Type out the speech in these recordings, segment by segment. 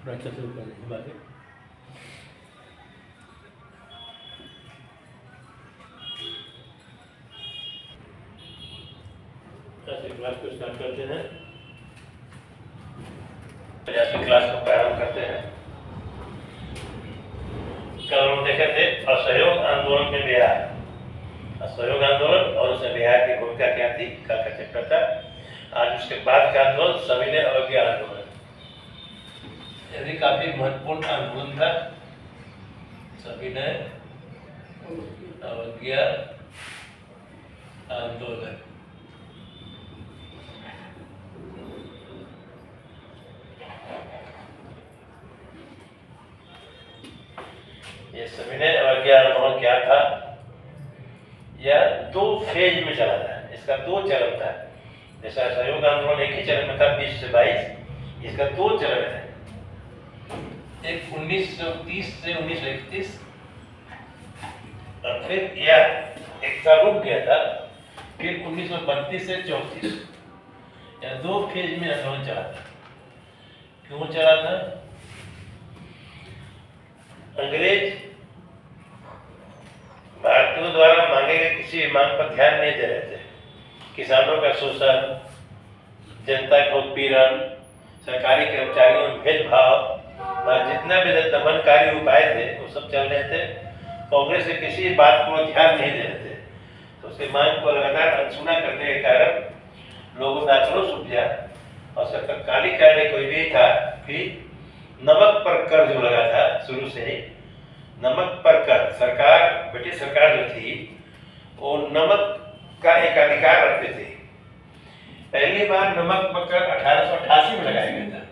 थोड़ा अच्छा शुरू कर देंगे बातें। क्लास को स्टार्ट करते हैं। क्लास को प्रारंभ करते हैं। कल हम देखे थे असहयोग आंदोलन में बिहार, असहयोग आंदोलन और उसमें बिहार की भूमिका क्या थी, कल का चैप्टर था। आज उसके बाद का आंदोलन सविनय अवज्ञा आंदोलन, यह भी काफी महत्वपूर्ण आंदोलन था। सविनय अवज्ञा आंदोलन। ये सविनय अवज्ञा आंदोलन क्या था? यह दो फेज में चला था, इसका दो चरण था। जैसा असहयोग आंदोलन एक ही चरण में था 20 से 22, इसका दो चरण है। एक 1930 से 1931 और फिर यह एक साल रुक गया था, फिर 1932 से 34। यह दो फेज में आंदोलन चला था। क्यों चला था? अंग्रेज भारतीयों द्वारा मांगे गए किसी मांग पर ध्यान नहीं दे रहे थे। किसानों का शोषण, जनता का उत्पीड़न, सरकारी कर्मचारियों में भेदभाव, जितना भी दमनकारी उपाय थे वो सब चल रहे थे। कांग्रेस से किसी बात को ध्यान नहीं दे रहे थे, तो उसकी मांग को लगातार अनसुना करने के कारण लोगों में आक्रोश उपजा और सरकारी कार्य कोई भी था कि नमक पर कर जो लगा था शुरू से ही, नमक पर कर। सरकार, ब्रिटिश सरकार जो थी वो नमक का एक अधिकार रखते थे। पहली बार नमक पर कर 1888 में लगाया गया था।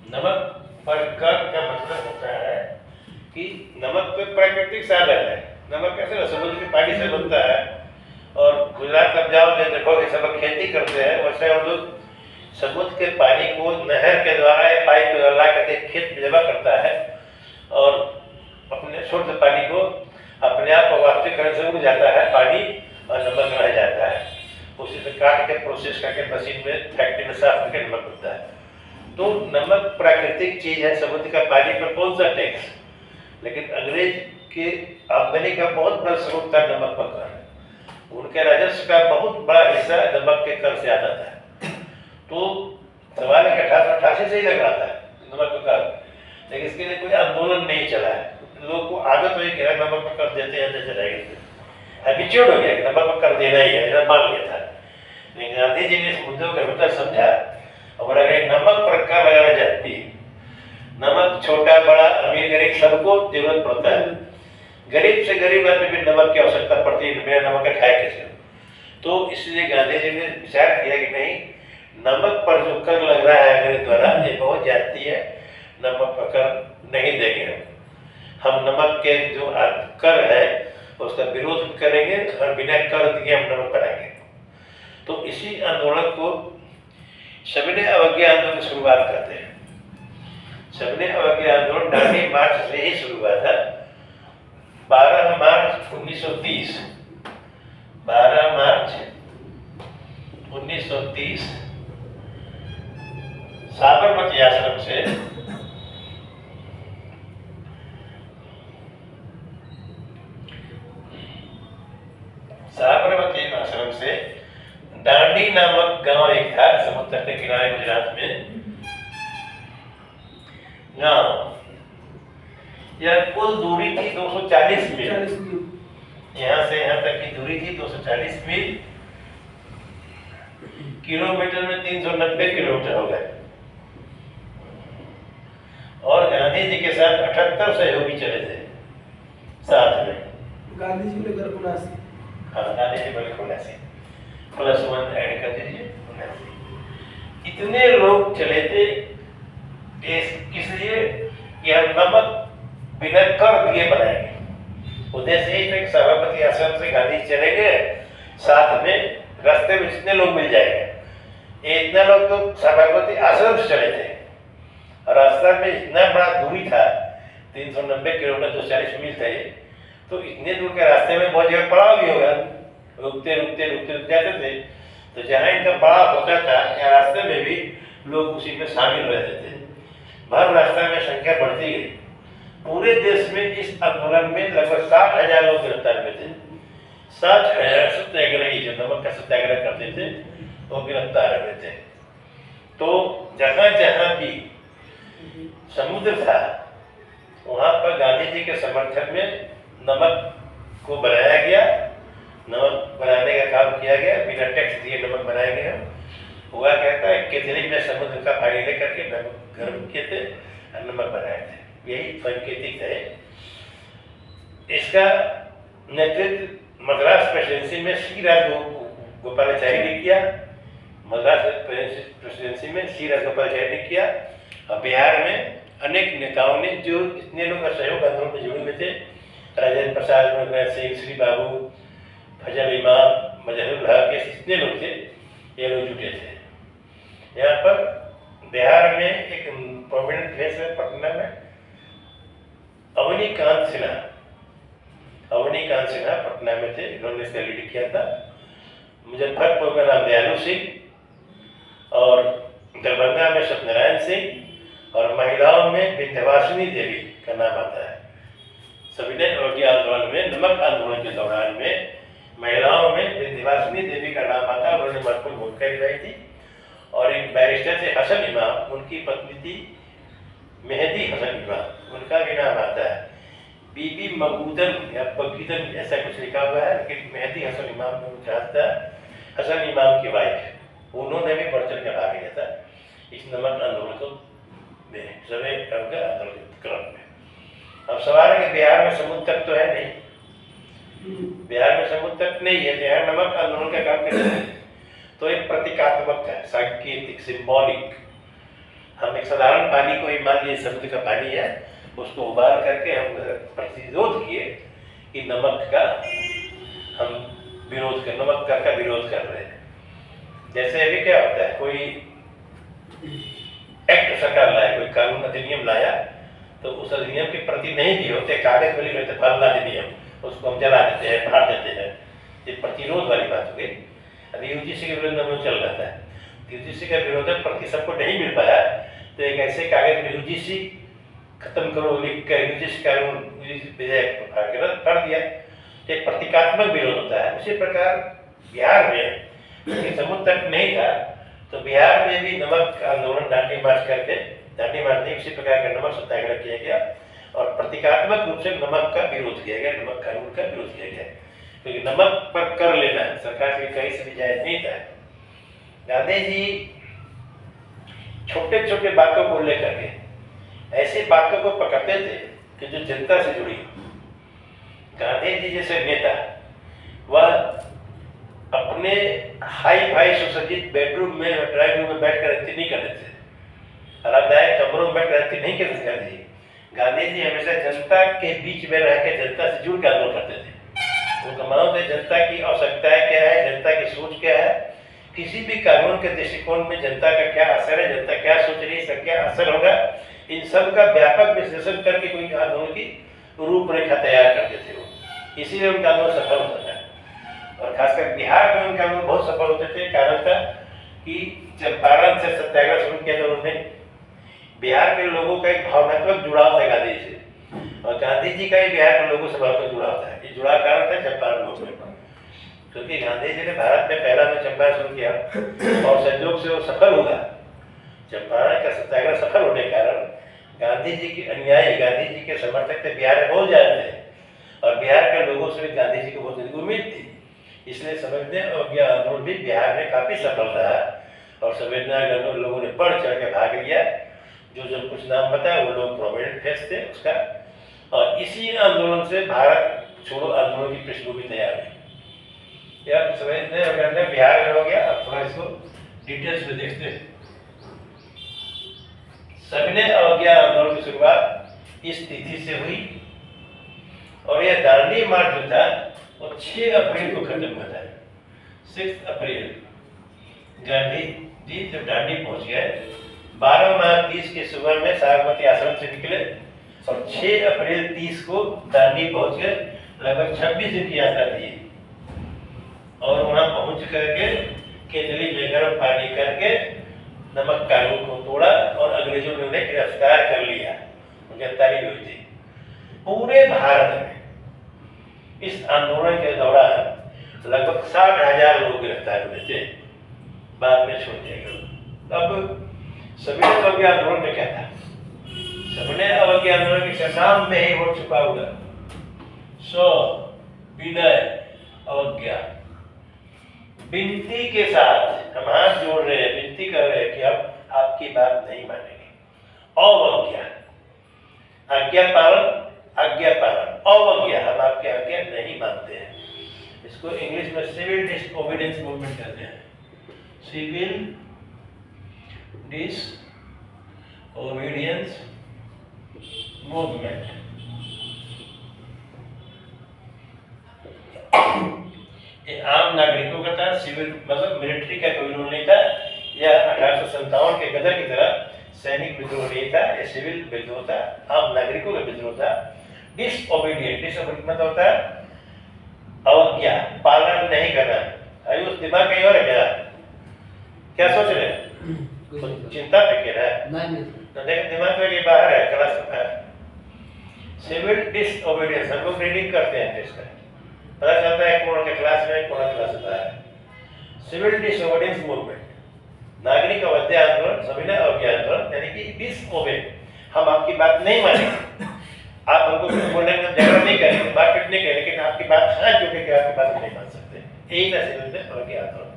नमक पर कर का मतलब होता है कि नमक तो प्राकृतिक साधन है। नमक कैसे समुद्र के पानी से बनता है, और गुजरात अब जाओ जो देखोगे सब लोग खेती करते हैं, वैसे हम लोग समुद्र के पानी को नहर के द्वारा या पाइप के द्वारा करके खेत में जमा करता है और अपने शुद्ध पानी को अपने आप वाष्पीकरण से उड़ जाता है पानी और नमक रह जाता है। उसी से काट के प्रोसेस करके मशीन में फैक्ट्री में साफ करके नमक बनता है। तो नमक प्राकृतिक चीज है, समुद्र का पानी पर कौन सा टैक्स? लेकिन अंग्रेज के आमदनी का बहुत बड़ा स्रोत था नमक पर कर। उनके राजस्व का बहुत बड़ा हिस्सा नमक के कर से आता था। तो सवाल 1888 से ही लग रहा था नमक पर कर, लेकिन इसके लिए कोई आंदोलन नहीं चला है। लोगों को आदत हुई कि नमक पर कर देते हैं, जैसे रहेंगे हैबिचुअल हो गया कि नमक पर कर देना ही है, मान लिया था। लेकिन गांधी जी ने इस मुद्दे को गंभीरता समझा और अगर नमक पर कर लगाना चाहती, नमक छोटा बड़ा अमीर गरीब सबको जरूरत पड़ता है। गरीब से गरीब आदमी भी नमक की आवश्यकता पड़ती है, बिना नमक का खाए कैसे? तो इसलिए गांधी जी ने विचार किया कि नहीं, नमक पर जो कर लग रहा है अंग्रेज द्वारा ये बहुत ज्यादती है, नमक पर कर नहीं देंगे। हम नमक के जो कर है उसका विरोध करेंगे और बिना कर दिए हम नमक बनाएंगे। तो इसी आंदोलन को सविनय अवज्ञा आंदोलन की शुरुआत करते हैं। सविनय अवज्ञा आंदोलन दांडी मार्च से ही शुरू हुआ था। 12 मार्च 1930, 12 मार्च 1930 साबरमती आश्रम से दांडी नामक गांव एक था समुद्र के किनारे गुजरात में गांव। यह कुल दूरी थी 240 मील। यहाँ से यहाँ तक की दूरी थी 240 मील। किलोमीटर में 390 किलोमीटर हो गए। और गांधी जी के साथ 78 सहयोगी चले थे साथ में। गांधी जी ने गर्भनासी, हाँ गांधी जी गर्भनासी +1 ऐड कर दीजिए। इतने लोग चले थे किस लिए कि हम नमक बिना कर दिए बनाएंगे। उद्देश्य ही था कि साबरमती आश्रम से गांधी चलेंगे, साथ में रास्ते में जितने लोग मिल जाएंगे। इतने लोग तो साबरमती आश्रम से चले थे और रास्ता में इतना बड़ा दूरी था, 390 किलोमीटर 240 मील था ये। तो इतने दूर के रास्ते में बहुत जगह पड़ाव भी होगा, रुकते रुकते रुकते रुक जाते थे। तो जहाँ इनका बड़ा होता था या रास्ते में भी लोग उसी में शामिल रहते थे। भर रास्ता में संख्या बढ़ती गई। पूरे देश में इस आंदोलन में लगभग 60,000 लोग गिरफ्तार हुए थे। 60,000 सत्याग्रही जो नमक का सत्याग्रह करते थे वो गिरफ्तार हुए थे। तो जहाँ जहाँ भी समुद्र था वहाँ पर गांधी जी के समर्थन में नमक को बनाया गया, नमक बनाने का काम किया गया, बिना टैक्स दिए नमक बनाया गया। हुआ कहता है केतली में समुद्र का पानी लेकर के नमक गर्म किए थे और नमक बनाए थे। यही सांकेतिक है। इसका नेतृत्व मद्रास प्रेसिडेंसी में सी राजगोपालाचारी ने किया। मद्रास प्रेसिडेंसी में सी राजगोपालाचारी ने किया। और बिहार में अनेक नेताओं ने, जो इतने लोग असहयोग आंदोलन में जुड़े हुए थे, राजेंद्र प्रसाद, मनमोहन सिंह, श्री बाबू, फजल इमाम, मजहरुल हक, इतने लोग थे, ये लोग जुटे थे। यहाँ पर बिहार में एक प्रोमिनेंट फेस है पटना में, अवनीकांत सिन्हा। अवनीकांत सिन्हा पटना में थे, इन्होंने इसका लीड किया था। मुजफ्फरपुर में राम दयालु सिंह और दरभंगा में सत्यनारायण सिंह, और महिलाओं में विंध्यवासिनी देवी का नाम आता है। सविनय अवज्ञा आंदोलन में, नमक आंदोलन के दौरान में महिलाओं में विंध्यवासिनी देवी का नाम आता है। उन्होंने महत्वपूर्ण भूमिका निभाई थी। और एक बैरिस्टर थे हसन इमाम, उनकी पत्नी थी मेहदी हसन इमाम, उनका भी नाम आता है। बीबी मकूदन या बगीदन ऐसा कुछ लिखा हुआ है, लेकिन मेहदी हसन इमाम में उनका आता है। हसन इमाम की वाइफ, उन्होंने भी बढ़ चढ़ कर भाग लिया था इस नमक आंदोलन को सभी आंदोलन क्रम में। अब सवाल है कि बिहार में समुद्र तक तो है नहीं, बिहार में समुद्र तक नहीं है, बिहार नमक आंदोलन का काम करते हैं। तो एक प्रतीकात्मक है, सांकेतिक, सिंबॉलिक। हम एक साधारण पानी को ही, मान लीजिए समुद्र का पानी है, उसको उबाल करके हम प्रतिरोध किए कि नमक का हम विरोध कर, नमक का विरोध कर रहे हैं। जैसे अभी क्या होता है, कोई एक्ट सरकार लाया, कोई कानून अधिनियम लाया, तो उस अधिनियम के प्रति नहीं भी होते, कागज में रहते फलना अधिनियम, उसको हम जला देते हैं, फाड़ देते हैं। ये प्रतिरोध वाली बात हो गई। अभी यूजीसी के विरोध में चल रहा है, यूजीसी का विरोधक प्रति सबको नहीं मिल पाया, तो एक ऐसे कागज में यूजीसी खत्म करो लिख कर यूजीसी कानून विधेयक कर दिया। एक प्रतीकात्मक विरोध होता है। उसी प्रकार बिहार में समुद्र तक नहीं था, तो बिहार में भी नमक आंदोलन, दांडी मार्च करके, दांडी मार्च नहीं, इसी प्रकार का नमक सत्याग्रह किया गया और प्रतीकात्मक रूप से नमक का विरोध किया गया, नमक कानून का विरोध किया गया। क्योंकि नमक पर कर लेना सरकार के कहीं से भी जायज नहीं था। गांधी जी छोटे छोटे बातों को लेकर के ऐसे बातों को पकड़ते थे कि जो जनता से जुड़ी। गांधी जी जैसे नेता वह अपने हाई फाई सुसज्जित बेडरूम में, ड्राइंग रूम में बैठकर रहती नहीं करते थे, आरामदायक कमरों में बैठकर रहती नहीं करते गांधी जी। गांधी जी हमेशा जनता के बीच में रह के जनता से जुड़ के आंदोलन करते थे। उनका मानव है जनता की आवश्यकताएं क्या है, जनता की सोच क्या है, किसी भी कानून के दृष्टिकोण में जनता का क्या असर है, जनता क्या सोच रही है, इसका क्या असर होगा, इन सब का व्यापक विश्लेषण करके कोई आंदोलन की रूपरेखा तैयार करते थे वो। इसीलिए उनका आंदोलन सफल होता था। और खासकर बिहार में उनका आंदोलन बहुत सफल होते थे। कारण था कि चंपारण से सत्याग्रह शुरू किया था उन्होंने। बिहार के लोगों का एक भावनात्मक जुड़ाव था गांधी से, और गांधी जी का ही बिहार के लोगों से भावनात्मक जुड़ाव था। ये जुड़ाव कारण था चंपारण लोगों में, क्योंकि गांधी जी ने भारत में पहला में चंपारण शुरू किया और संयोग से वो सफल हुआ। चंपारण का सत्याग्रह सफल होने के कारण गांधी जी के अनुयायी, गांधी जी के समर्थक थे बिहार में बहुत ज्यादा थे, और बिहार के लोगों से भी गांधी जी को बहुत अधिक उम्मीद थी। इसलिए समझने और यह आंदोलन भी बिहार में काफी सफल रहा, और संवेदना लोगों ने बढ़ चढ़ के भाग लिया। जो कुछ नाम बताया वो लोग प्रोमिनेंट फेस थे उसका, और इसी आंदोलन से भारत छोड़ो आंदोलन की पृष्ठभूमि तैयार हुई। यार समझने और बिहार में हो गया। अब थोड़ा इसको डिटेल्स में देखते हैं। सविनय अवज्ञा आंदोलन की शुरुआत इस तिथि से हुई, और यह दांडी मार्च जो था वो 6 अप्रैल को खत्म हुआ था। 6 अप्रैल गांधी जी जब दांडी पहुंच गए, 12 मार्च 30 की सुबह में साबरमती आश्रम से निकले, और 6 अप्रैल 30 को दांडी पहुंच गए। लगभग 26 दिन की यात्रा थी। भूंज करके केतली में गर्म पानी करके नमक कानून को तोड़ा और अंग्रेजों ने उन्हें गिरफ्तार कर लिया, गिरफ्तारी हुई थी। पूरे भारत में इस आंदोलन के दौरान लगभग 60,000 लोग गिरफ्तार हुए थे, बाद में छोड़ दिए गए। अब सविनय अवज्ञा आंदोलन में क्या था? सविनय अवज्ञा आंदोलन के नाम में ही वो छुपा हुआ विनय अवज्ञा, विनती के साथ हम हाथ जोड़ रहे हैं, विनती कर रहे हैं कि हम आपकी बात नहीं मानेंगे। अवज्ञा, आज्ञा पालन, आज्ञा पालन, अवज्ञा, हम आपकी आज्ञा नहीं मानते हैं। इसको इंग्लिश में सिविल डिसओबीडियंस मूवमेंट कहते हैं, सिविल डिसओबीडियंस मूवमेंट। ये आम नागरिकों का था, सिविल मतलब मिलिट्री का कोई रूल नहीं था, यह 1857 के गदर की तरह सैनिक विद्रोह नहीं था, ये सिविल विद्रोह था, आम नागरिकों का विद्रोह था। डिसओबीडियंट मतलब होता है अवज्ञा, पालन नहीं करना। अरे उस दिमाग कहीं और है क्या सोच रहे हैं? चिंता पे क्या है? नहीं, दिमाग में ये बाहर है, क्लास में है। सिविल डिसओबीडियंस, हम लोग रीडिंग करते हैं इसका, पता चलता है कौन के क्लास में कौन क्लास होता है। सिविल डिसओबीडियंस मूवमेंट, नागरिक अवज्ञा आंदोलन, सविनय अवज्ञा आंदोलन, यानी कि डिसओबे, हम आपकी बात नहीं मानेंगे, आप हमको बोलने में झगड़ा नहीं करेंगे, मारपीट नहीं करेंगे, लेकिन आपकी बात हाथ जोड़ के आपकी बात नहीं मान सकते। यही था सिविल अवज्ञा आंदोलन,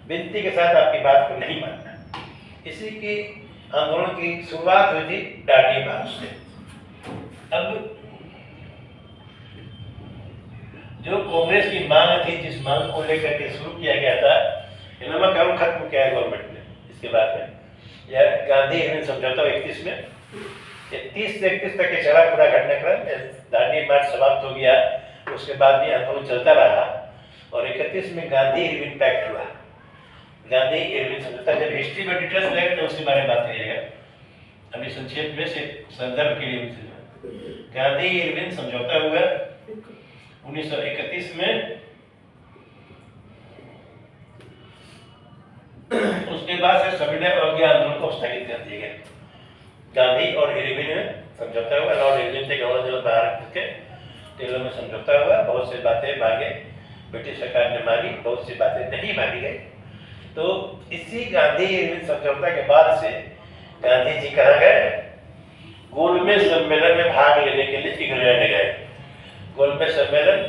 विनती के साथ आपकी बात को नहीं मानना। इसी की आंदोलन की शुरुआत हुई थी डांडी मार्च से। अब जो कांग्रेस की मांग थी, जिस मांग को लेकर के शुरू किया गया था, नमक कानून खत्म किया है गवर्नमेंट ने, इसके बाद में यह गांधी इरविन समझौता 31 में, 30 से 31 तक के चला पूरा घटनाक्रम। दांडी मार्च समाप्त हो गया, उसके बाद भी आंदोलन चलता रहा और 31 में गांधी इरविन पैक्ट हुआ। गांधी इरविन समझौता, जब हिस्ट्री में डिटेल्स लेंगे तो उसके बारे में बात करिएगा, अभी संक्षेप में से संदर्भ के लिए गांधी इरविन समझौता हुआ 1931 में। उसके बाद से सविनय अवज्ञा आंदोलन को स्थगित कर दिया गया। गांधी और इरविन में समझौता हुआ, लॉर्ड इरविन थे गवर्नर जनरल भारत के, तेलों में समझौता हुआ, बहुत सी बातें मांगे ब्रिटिश सरकार ने मानी, बहुत सी बातें नहीं मानी गई। तो इसी गांधी इरविन समझौता के बाद से गांधी जी कहाँ गए? गोलमेज सम्मेलन में भाग लेने के लिए इंग्लैंड गए। गोलमेज सम्मेलन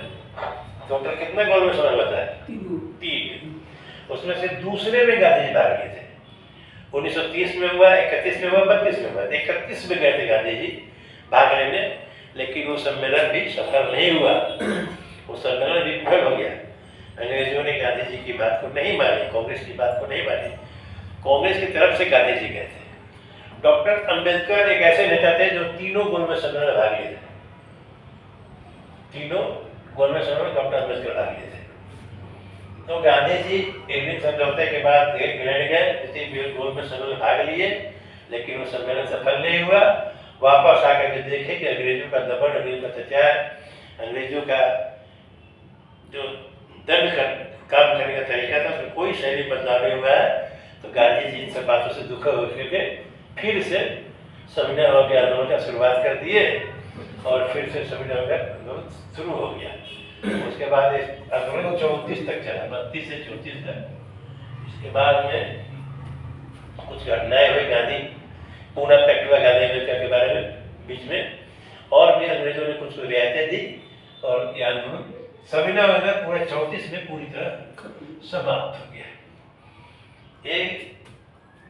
टोटल कितने गोलमेज सम्मेलन होता है? 3। उसमें से दूसरे में गांधी जी भाग लिए थे। 1930 में हुआ, 31 में हुआ, 32 में हुआ। 31 में गए थे गांधी जी भाग लेने, लेकिन वो सम्मेलन भी सफल नहीं हुआ, वो सम्मेलन विफल हो गया। अंग्रेजों ने गांधी जी की बात को नहीं मानी, कांग्रेस की बात को नहीं मानी, कांग्रेस की तरफ से गांधी जी गए थे। डॉक्टर अंबेडकर एक ऐसे नेता थे जो तीनों गोलमेज सम्मेलन में भाग लिए थे, तीनों गोलमेज सम्मेलन में डॉक्टर अंबेडकर भाग लिए थे। तो गांधी जी इरविन समझौते के बाद इंग्लैंड गए, गोलमेज सम्मेलन में भाग लिए, लेकिन वो सम्मेलन सफल नहीं हुआ। वापस आकर के देखे कि अंग्रेजों का दमन, अंग्रेजों का अत्याचार, अंग्रेजों का जो दंड काम करने का तरीका था, उसमें कोई शैली बदलाव नहीं हुआ है। तो गांधी जी इन सब बातों से दुखी होकर के फिर से सविनय अवज्ञा आंदोलन का शुरुआत कर दिए और फिर से सविनय अवज्ञा आंदोलन शुरू हो गया। उसके बाद आंदोलन 34 तक चला, 32 से 34 तक। इसके बाद में कुछ घटनाएं हुई, गांधी पूना पैक्ट हुआ गांधी अमेरिका के बारे में बीच में, और भी अंग्रेजों ने कुछ रियायतें दी और ये आंदोलन सविनय अवज्ञा पूरे 34 में पूरी तरह समाप्त हो गया। ये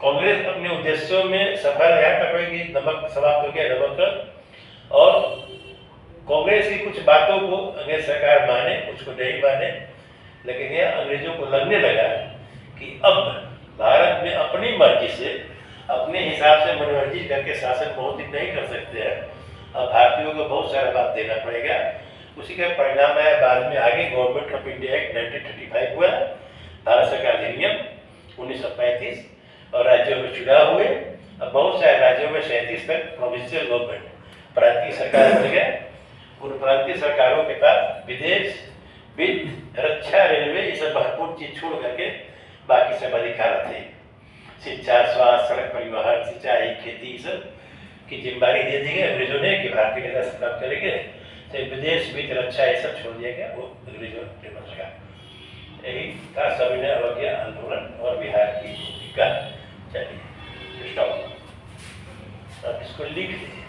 कांग्रेस अपने उद्देश्यों में सफल है तक कि नमक समाप्त हो गया, नमक, और कांग्रेस की कुछ बातों को अंग्रेज सरकार माने, कुछ को नहीं माने, लेकिन यह अंग्रेजों को लगने लगा कि अब भारत में अपनी मर्जी से, अपने हिसाब से मनोरंजित करके शासन बहुत ही नहीं कर सकते हैं, अब भारतीयों को बहुत सारा बात देना पड़ेगा। उसी का परिणाम है बाद में आगे गवर्नमेंट ऑफ इंडिया एक्ट 1935 हुआ, भारत सरकार अधिनियम 1935, और राज्यों में चुनाव हुए। अब बहुत सारे राज्यों में 37 तक प्रोविंशियल गवर्नमेंट, प्रांतीय सरकार बन गए। उन प्रांतीय सरकारों के पास विदेश, वित्त, रक्षा, रेलवे, ये सब महत्वपूर्ण चीज छोड़ करके बाकी सब अधिकार थे। शिक्षा, स्वास्थ्य, सड़क परिवहन, सिंचाई, खेती, सब की जिम्मेदारी दे दी गई अंग्रेजों ने कि भारतीय नेता से प्राप्त करेंगे। तो विदेश, वित्त, रक्षा ये सब छोड़ दिया गया वो अंग्रेजों ने बच गया। यही था सविनय अवज्ञा आंदोलन और बिहार की भूमिका। चलिए स्टॉप, अब इसको लिख दीजिए।